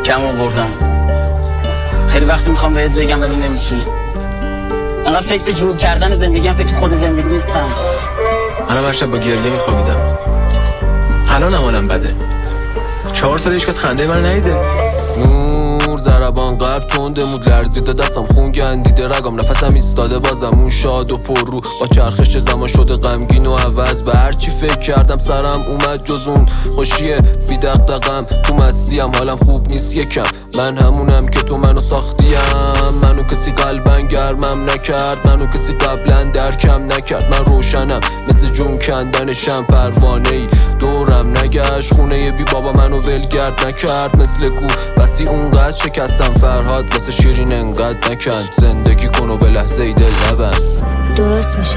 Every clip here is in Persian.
کم آوردم. خیلی وقتی میخوام بهت بگم ولی نمیتونی. انقدر فکر جور کردن زندگی هم فکر خود زندگی نیستم. منم هر شب با گریه میخوابیدم. الانم حالم بده. 4 سال هیچکس خنده من ندیده. نور ضربان قلب تنده مود لرزیده دستم خون گندیده رگم نفسم ایستاده بازم اون شاد و پر رو با چرخش زمان شده غمگین و عوض به هر چی فکر کردم سرم اومد جز اون خوشیه بی دغدغه‌ام تو مستیم حالم خوب نیست یکم من همونم که تو منو ساختیم منو کسی قلبن گرمم نکرد منو کسی قبلا درکم نکرد من روشنم مثل جون کندنشم پروانه‌ای دورم نگشت خونه بی بابا منو ولگرد نکرد مثل کو بسی اونقدر شکستم فرهاد واسه شیرین انقدر نکند زندگی کن و به لحظه ای دل نبند. درست میشه.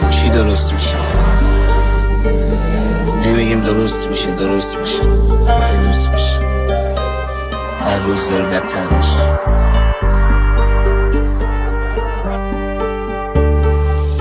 چی درست میشه؟ نمیگیم درست میشه. درست میشه. هر روز داره بدتر میشه.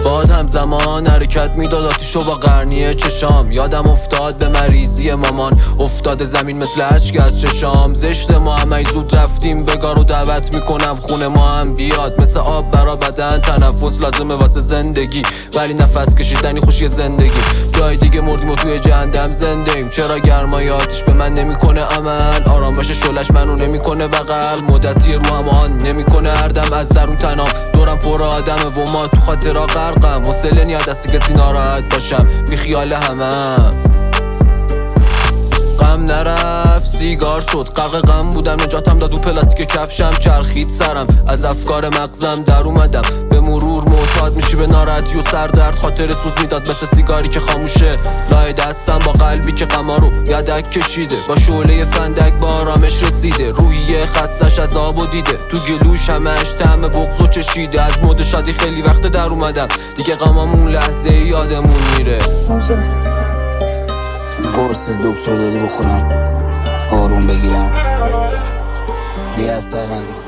باد همزمان حرکت میداد آتیشو با قرنیه چشام یادم افتاد به مریضی مامان افتاد زمین مثل اشک از چشام زشت ما هم زود رفتیم بگار و دعوت میکنم خونه ما هم بیاد مثل آب برا بدن تنفس لازمه واسه زندگی ولی نفس کشیدنی خوشی زندگی جای دیگه مردیم و توی جهنم زنده ایم چرا گرمای آتیش به من نمیکنه عمل آرامش شلش منو نمیکنه بغل مدتی رو هم آن نمیکنه هردم از درون تنام دورم پر آدمه و ما تو خاطرها غرقم حوصله نیاد دستی کسی ناراحت باشم بی خیال همم غم نرفت سیگار شد غرق غم بودم نجاتم داد و پلاستیک کفشم چرخید سرم از افکار مغزم در اومدم به مرور معتاد میشی به ناراحتی و سردرد خاطر سوز میداد مثل سیگاری که خاموشه لای دستم با قلبی که غمارو یدک کشیده با شعله فندک با آرامش رسیده روحیه خستش از آب و دیده تو گلوش همش طعم بغض و چشیده از مود شادی خیلی وقت در اومدم دیگه غمامون لحظه یادمون میره. قرص دکتر دادی بخورم آروم بگیرم دیگه از سر ندارم.